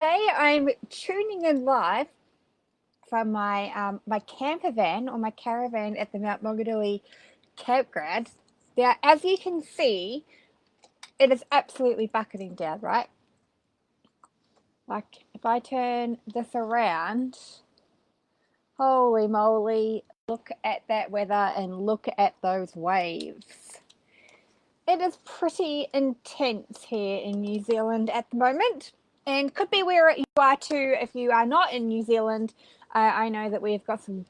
Today I'm tuning in live from my camper van or my caravan at the Mount Mogadui campground. Now, as you can see, it is absolutely bucketing down, right? Like if I turn this around, holy moly, look at that weather and look at those waves. It is pretty intense here in New Zealand at the moment, and could be where you are too if you are not in New Zealand. I know that we've got some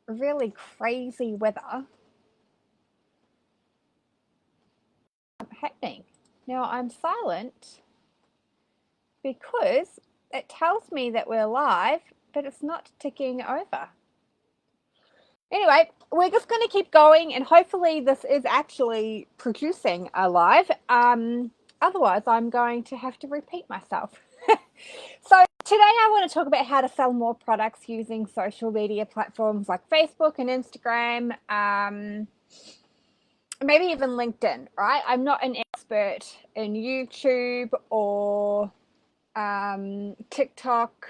really crazy weather happening. Now I'm silent because it tells me that we're live, but it's not ticking over. Anyway, we're just going to keep going, and hopefully this is actually producing a live. Otherwise, I'm going to have to repeat myself. So today I want to talk about how to sell more products using social media platforms like Facebook and Instagram, maybe even LinkedIn, right? I'm not an expert in YouTube or TikTok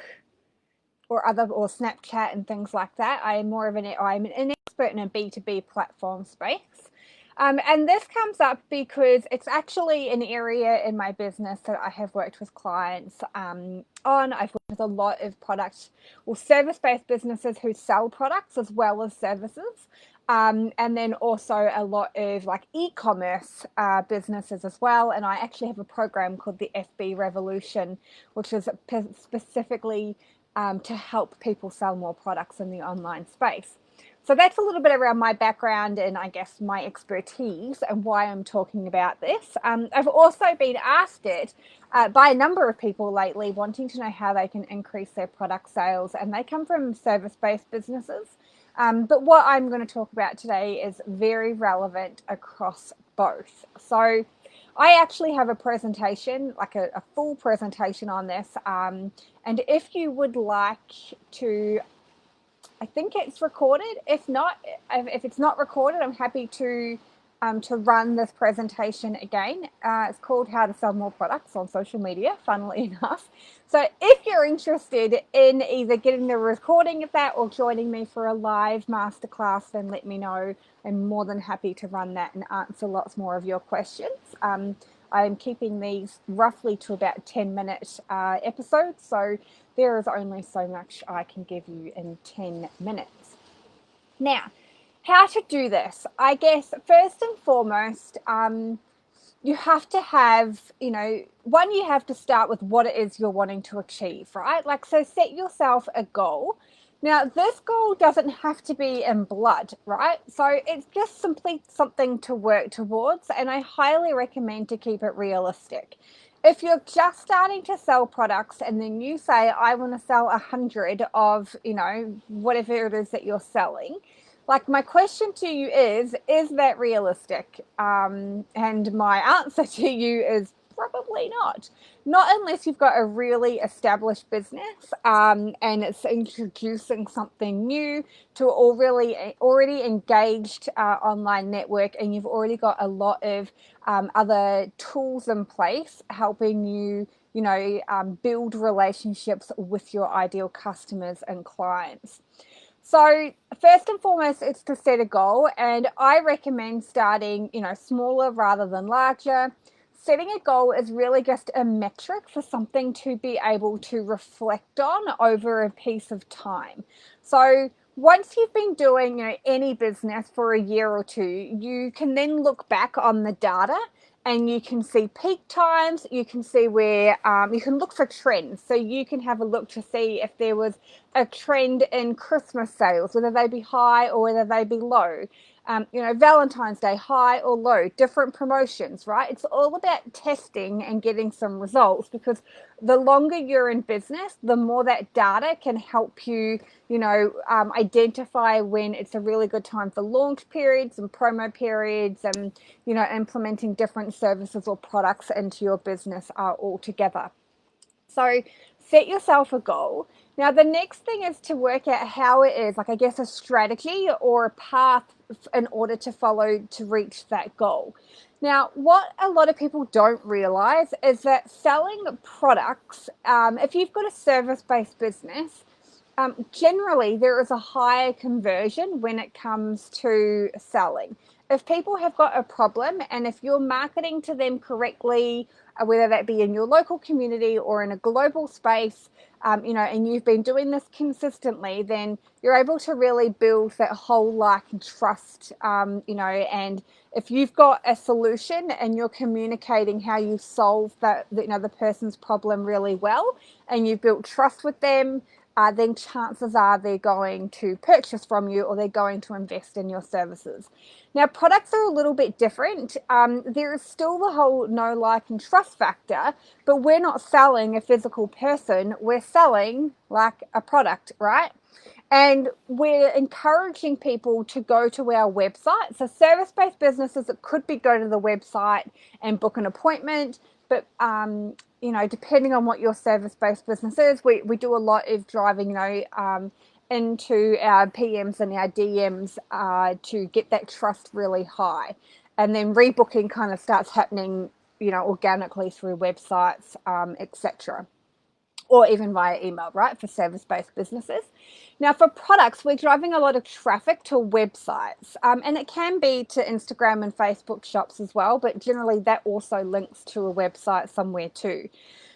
or Snapchat and things like that. I'm an expert in a B2B platform space. And this comes up because it's actually an area in my business that I have worked with clients on. I've worked with a lot of product or service-based businesses who sell products as well as services. And then also a lot of like e-commerce businesses as well. And I actually have a program called the FB Revolution, which is specifically to help people sell more products in the online space. So that's a little bit around my background and I guess my expertise and why I'm talking about this. I've also been asked it by a number of people lately wanting to know how they can increase their product sales, and they come from service-based businesses. But what I'm going to talk about today is very relevant across both. So I actually have a presentation, like a full presentation on this. And if you would like to, I think it's recorded. If not, if it's not recorded, I'm happy to run this presentation again. It's called How to Sell More Products on Social Media, funnily enough. So if you're interested in either getting the recording of that or joining me for a live masterclass, then let me know. I'm more than happy to run that and answer lots more of your questions. I'm keeping these roughly to about 10-minute episodes, so there is only so much I can give you in 10 minutes. Now, how to do this? I guess first and foremost, you have to have, you have to start with what it is you're wanting to achieve, right? Like, so set yourself a goal. Now, this goal doesn't have to be in blood, right? So it's just simply something to work towards, and I highly recommend to keep it realistic. If you're just starting to sell products and then you say, I want to sell 100 of, whatever it is that you're selling, like, my question to you is that realistic? And my answer to you is probably not. Not unless you've got a really established business and it's introducing something new to already engaged online network, and you've already got a lot of other tools in place helping you, build relationships with your ideal customers and clients. So first and foremost, it's to set a goal, and I recommend starting, smaller rather than larger. Setting a goal is really just a metric for something to be able to reflect on over a piece of time. So once you've been doing, any business for a year or two, you can then look back on the data and you can see peak times. You can see where you can look for trends. So you can have a look to see if there was a trend in Christmas sales, whether they be high or whether they be low. Valentine's Day, high or low, different promotions, right? It's all about testing and getting some results, because the longer you're in business, the more that data can help you, identify when it's a really good time for launch periods and promo periods, and, implementing different services or products into your business altogether. So set yourself a goal. Now, the next thing is to work out how it is, like I guess a strategy or a path in order to follow to reach that goal. Now, what a lot of people don't realize is that selling products, if you've got a service based business, generally there is a higher conversion when it comes to selling. If people have got a problem and if you're marketing to them correctly, whether that be in your local community or in a global space, and you've been doing this consistently, then you're able to really build that whole like and trust, and if you've got a solution and you're communicating how you solve the person's problem really well, and you've built trust with them, then chances are they're going to purchase from you or they're going to invest in your services. Now, products are a little bit different. There is still the whole know, like, and trust factor, but we're not selling a physical person. We're selling like a product, right? And we're encouraging people to go to our website. So service-based businesses, it could be go to the website and book an appointment. But, depending on what your service-based business is, we do a lot of driving, into our PMs and our DMs to get that trust really high. And then rebooking kind of starts happening, organically through websites, etc., or even via email, right, for service-based businesses. Now, for products, we're driving a lot of traffic to websites, and it can be to Instagram and Facebook shops as well, but generally that also links to a website somewhere too.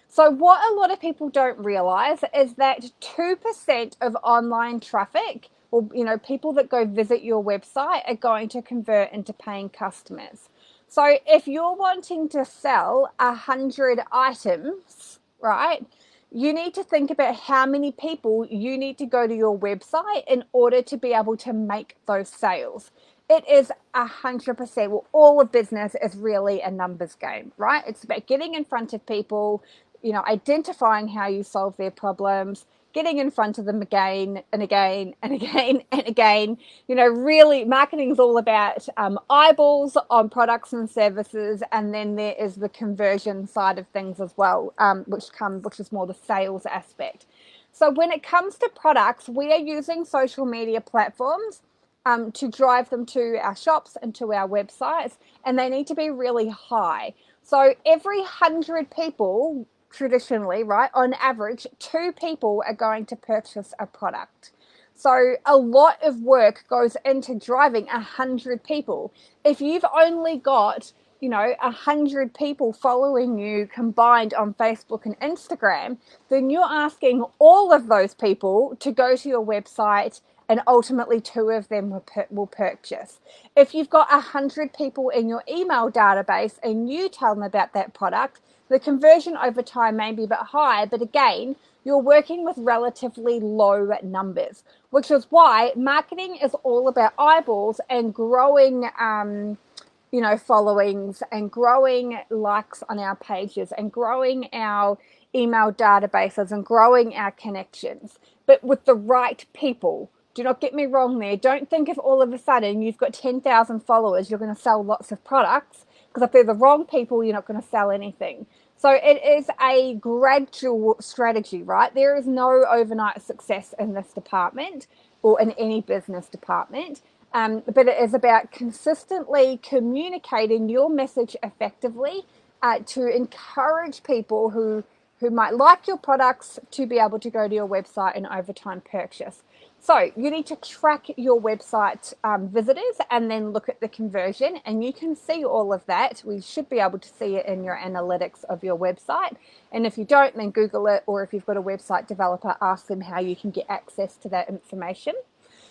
So what a lot of people don't realize is that 2% of online traffic, or people that go visit your website, are going to convert into paying customers. So if you're wanting to sell 100 items, right, you need to think about how many people you need to go to your website in order to be able to make those sales. It is 100%. Well, all of business is really a numbers game, right? It's about getting in front of people, identifying how you solve their problems, getting in front of them again and again and again and again. Really, marketing is all about eyeballs on products and services, and then there is the conversion side of things as well, which is more the sales aspect. So when it comes to products, we are using social media platforms to drive them to our shops and to our websites, and they need to be really high. So every 100 people, traditionally, right, on average, 2 people are going to purchase a product. So a lot of work goes into driving 100 people. If you've only got 100 people following you combined on Facebook and Instagram, then you're asking all of those people to go to your website, and ultimately 2 of them will purchase. If you've got 100 people in your email database and you tell them about that product, the conversion over time may be a bit high, but again, you're working with relatively low numbers, which is why marketing is all about eyeballs and growing followings and growing likes on our pages and growing our email databases and growing our connections, but with the right people. Do not get me wrong there. Don't think if all of a sudden you've got 10,000 followers, you're going to sell lots of products, because if they're the wrong people, you're not going to sell anything. So it is a gradual strategy, right? There is no overnight success in this department or in any business department. But it is about consistently communicating your message effectively to encourage people who might like your products to be able to go to your website and over time purchase. So you need to track your website visitors and then look at the conversion, and you can see all of that. We should be able to see it in your analytics of your website. And if you don't, then Google it, or if you've got a website developer, ask them how you can get access to that information.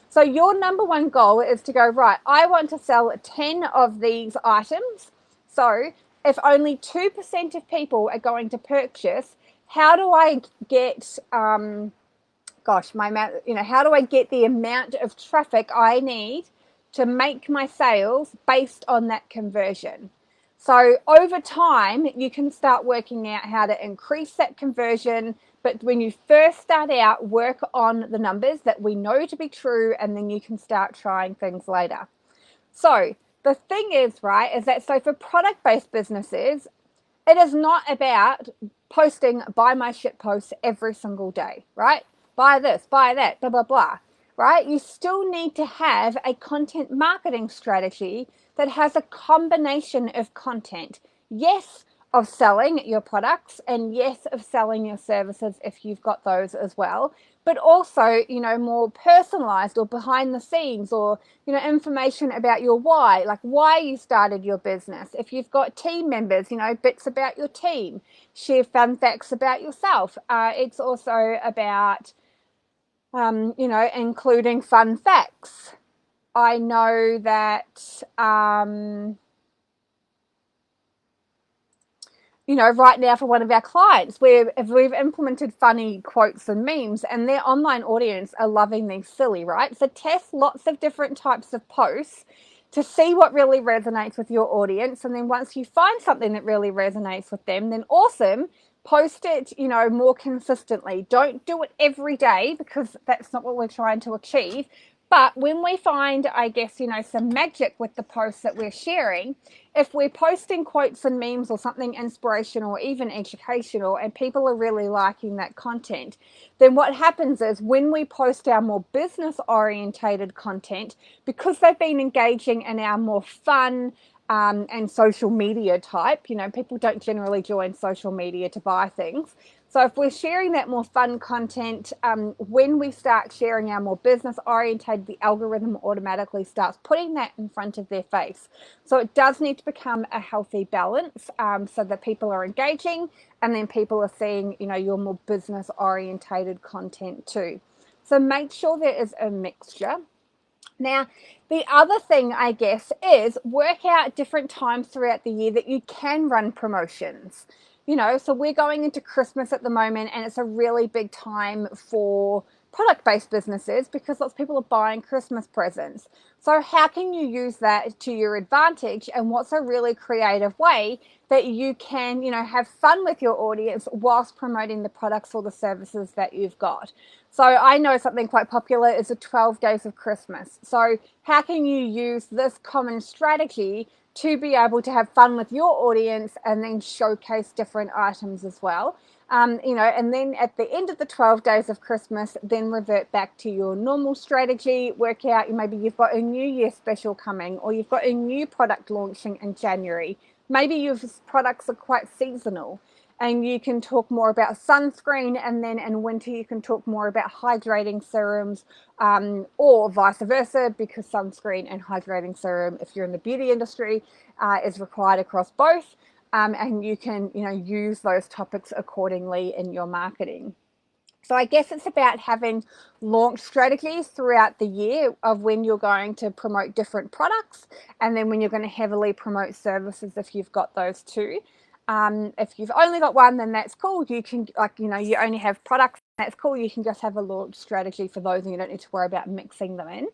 So your number one goal is to go, right, I want to sell 10 of these items. So if only 2% of people are going to purchase, how do I get how do I get the amount of traffic I need to make my sales based on that conversion? So over time, you can start working out how to increase that conversion. But when you first start out, work on the numbers that we know to be true, and then you can start trying things later. So the thing is, right, is that so for product-based businesses, it is not about posting buy my shit posts every single day, right? Buy this, buy that, blah, blah, blah, right? You still need to have a content marketing strategy that has a combination of content. Yes, of selling your products, and yes, of selling your services if you've got those as well, but also, more personalized or behind the scenes, or, information about your why, like why you started your business. If you've got team members, bits about your team, share fun facts about yourself. It's also about, including fun facts. I know that, right now for one of our clients, we've implemented funny quotes and memes, and their online audience are loving these silly, right? So test lots of different types of posts to see what really resonates with your audience. And then once you find something that really resonates with them, then awesome, post it, more consistently. Don't do it every day, because that's not what we're trying to achieve. But when we find, I guess, some magic with the posts that we're sharing, if we're posting quotes and memes or something inspirational or even educational, and people are really liking that content, then what happens is when we post our more business orientated content, because they've been engaging in our more fun, and social media type, people don't generally join social media to buy things. So if we're sharing that more fun content, when we start sharing our more business oriented, the algorithm automatically starts putting that in front of their face. So it does need to become a healthy balance, so that people are engaging, and then people are seeing, your more business orientated content too. So make sure there is a mixture. Now, the other thing, I guess, is work out different times throughout the year that you can run promotions. So we're going into Christmas at the moment, and it's a really big time for product-based businesses because lots of people are buying Christmas presents. So how can you use that to your advantage, and what's a really creative way that you can, have fun with your audience whilst promoting the products or the services that you've got? So I know something quite popular is the 12 days of Christmas. So how can you use this common strategy to be able to have fun with your audience and then showcase different items as well? And then at the end of the 12 days of Christmas, then revert back to your normal strategy, work out, maybe you've got a New Year special coming, or you've got a new product launching in January. Maybe your products are quite seasonal, and you can talk more about sunscreen, and then in winter you can talk more about hydrating serums, or vice versa, because sunscreen and hydrating serum, if you're in the beauty industry, is required across both. And you can, use those topics accordingly in your marketing. So I guess it's about having launch strategies throughout the year of when you're going to promote different products, and then when you're going to heavily promote services if you've got those too. If you've only got one, then that's cool. You can, you only have products, that's cool. You can just have a launch strategy for those, and you don't need to worry about mixing them in.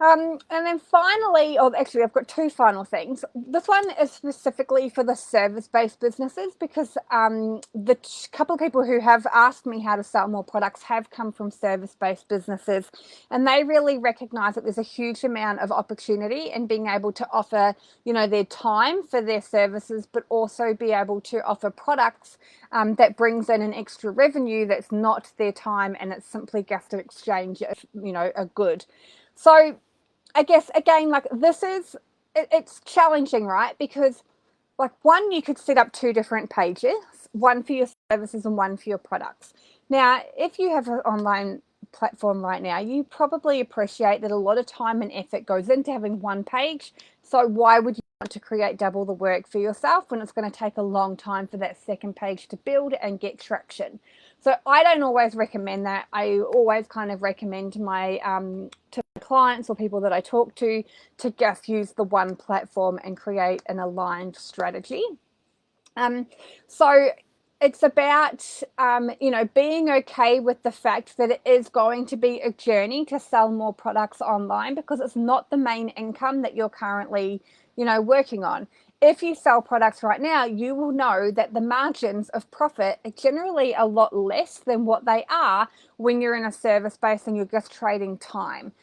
And then finally, or actually, I've got two final things. This one is specifically for the service-based businesses, because the couple of people who have asked me how to sell more products have come from service-based businesses, and they really recognize that there's a huge amount of opportunity in being able to offer, their time for their services, but also be able to offer products that brings in an extra revenue that's not their time, and it's simply just an exchange of, a good. So I guess, again, like, it's challenging, right? Because, like, one, you could set up two different pages, one for your services and one for your products. Now, if you have an online platform right now, you probably appreciate that a lot of time and effort goes into having one page. So why would you want to create double the work for yourself when it's going to take a long time for that second page to build and get traction? So I don't always recommend that. I always kind of recommend to my clients or people that I talk to just use the one platform and create an aligned strategy. So it's about, being okay with the fact that it is going to be a journey to sell more products online, because it's not the main income that you're currently, working on. If you sell products right now, you will know that the margins of profit are generally a lot less than what they are when you're in a service base and you're just trading time.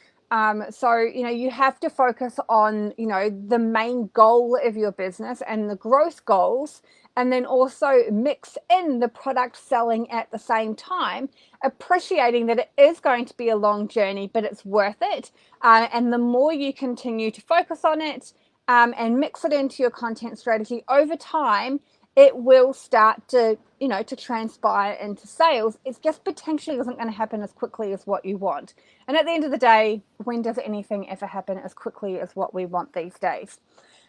So, you have to focus on, the main goal of your business and the growth goals, and then also mix in the product selling at the same time, appreciating that it is going to be a long journey, but it's worth it. And the more you continue to focus on it and mix it into your content strategy over time, it will start to, to transpire into sales. It's just potentially isn't going to happen as quickly as what you want. And at the end of the day, when does anything ever happen as quickly as what we want these days?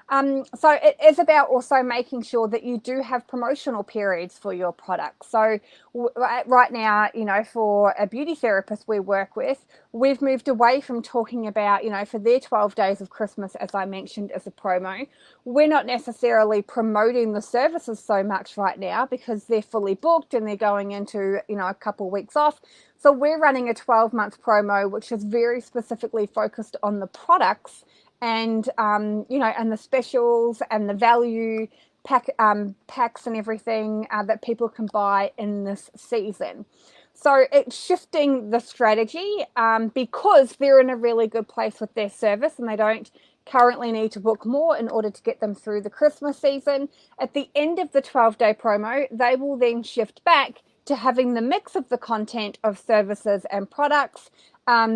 So it is about also making sure that you do have promotional periods for your products. So right now, for a beauty therapist we work with, we've moved away from talking about, for their 12 days of Christmas, as I mentioned, as a promo. We're not necessarily promoting the services so much right now because they're fully booked and they're going into, a couple of weeks off. So we're running a 12-month promo, which is very specifically focused on the products and and the specials and the value packs and everything that people can buy in this season. So it's shifting the strategy because they're in a really good place with their service and they don't currently need to book more in order to get them through the Christmas season. At the end of the 12-day promo, they will then shift back to having the mix of the content of services and products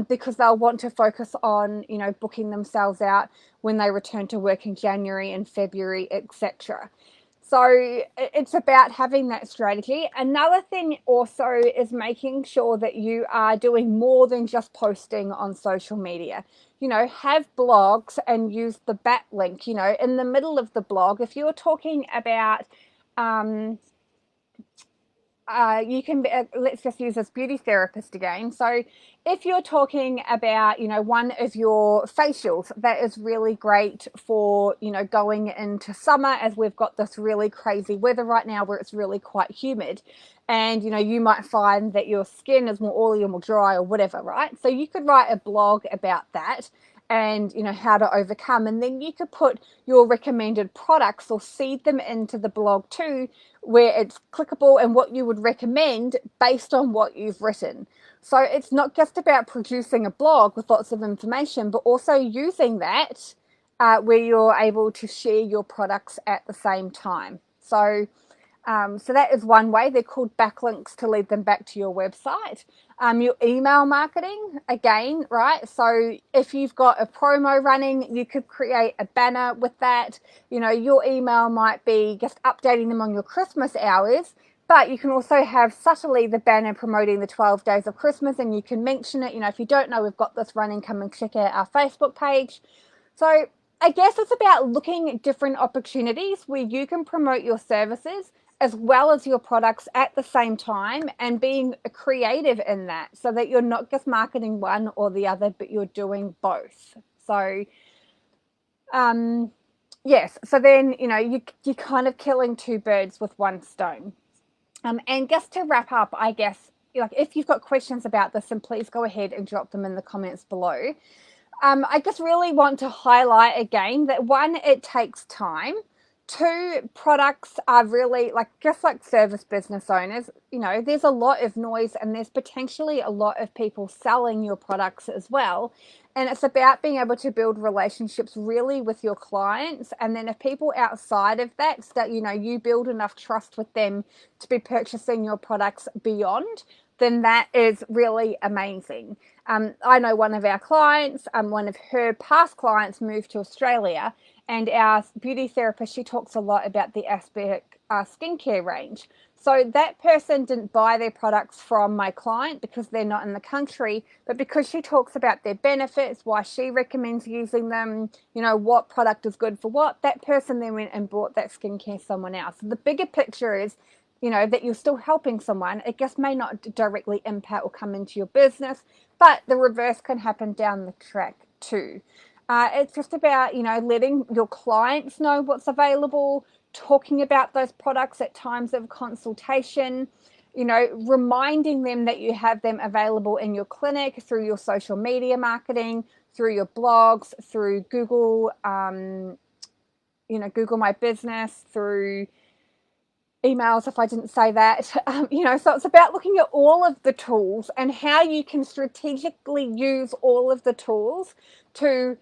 because they'll want to focus on, booking themselves out when they return to work in January and February, etc. So it's about having that strategy. Another thing also is making sure that you are doing more than just posting on social media. Have blogs and use the backlink, in the middle of the blog. If you're talking about you can let's just use this beauty therapist again. So if you're talking about one of your facials that is really great for going into summer, as we've got this really crazy weather right now where it's really quite humid, and you might find that your skin is more oily or more dry or whatever, right? So you could write a blog about that and how to overcome, and then you could put your recommended products or seed them into the blog too, where it's clickable and what you would recommend based on what you've written. So it's not just about producing a blog with lots of information, but also using that where you're able to share your products at the same time. So that is one way. They're called backlinks to lead them back to your website. Your email marketing, again, right? So if you've got a promo running, you could create a banner with that. Your email might be just updating them on your Christmas hours, but you can also have subtly the banner promoting the 12 days of Christmas, and you can mention it. If you don't know we've got this running, come and check out our Facebook page. So I guess it's about looking at different opportunities where you can promote your services as well as your products at the same time and being creative in that so that you're not just marketing one or the other, but you're doing both. So, yes, so then, you're kind of killing two birds with one stone. And just to wrap up, I guess, if you've got questions about this, then please go ahead and drop them in the comments below. I just really want to highlight again that one, it takes time. Two, products are really just like service business owners, there's a lot of noise and there's potentially a lot of people selling your products as well. And it's about being able to build relationships really with your clients. And then if people outside of that, you build enough trust with them to be purchasing your products beyond, then that is really amazing. I know one of our clients, one of her past clients moved to Australia, and our beauty therapist, she talks a lot about the Aspect skincare range. So that person didn't buy their products from my client because they're not in the country, but because she talks about their benefits, why she recommends using them, what product is good for what, that person then went and bought that skincare someone else. So the bigger picture is, that you're still helping someone. It just may not directly impact or come into your business, but the reverse can happen down the track too. It's just about, letting your clients know what's available, talking about those products at times of consultation, reminding them that you have them available in your clinic through your social media marketing, through your blogs, through Google, Google My Business, through emails, if I didn't say that. So it's about looking at all of the tools and how you can strategically use all of the tools to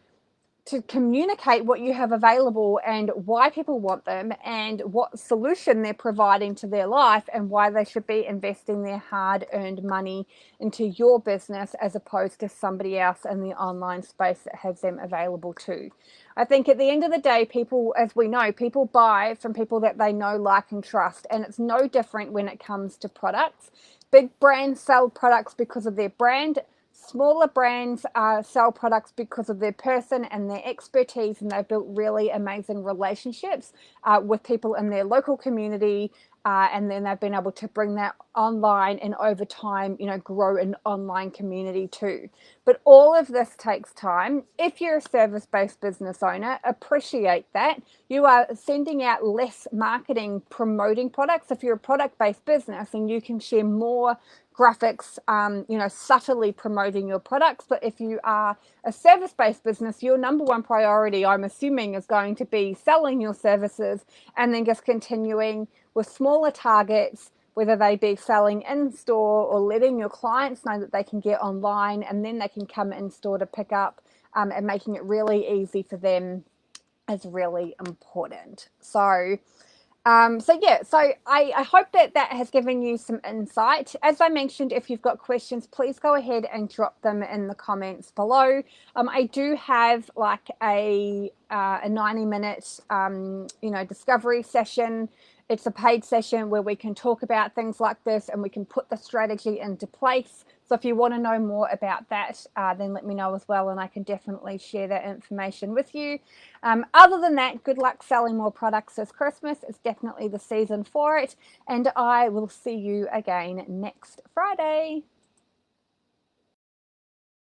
to communicate what you have available and why people want them and what solution they're providing to their life and why they should be investing their hard-earned money into your business as opposed to somebody else in the online space that has them available too. I think at the end of the day, people, as we know, people buy from people that they know, like, and trust. And it's no different when it comes to products. Big brands sell products because of their brand. Smaller brands sell products because of their person and their expertise, and they've built really amazing relationships with people in their local community, and then they've been able to bring that online and over time, grow an online community too. But all of this takes time. If you're a service-based business owner, appreciate that. You are sending out less marketing promoting products. If you're a product-based business, and you can share more graphics, subtly promoting your products. But if you are a service-based business, your number one priority, I'm assuming, is going to be selling your services and then just continuing with smaller targets, whether they be selling in store or letting your clients know that they can get online and then they can come in store to pick up, and making it really easy for them is really important. So I hope that has given you some insight. As I mentioned, if you've got questions, please go ahead and drop them in the comments below. I do have like a 90-minute discovery session. It's a paid session where we can talk about things like this and we can put the strategy into place. So if you want to know more about that, then let me know as well, and I can definitely share that information with you. Other than that, good luck selling more products this Christmas. It's definitely the season for it, and I will see you again next Friday.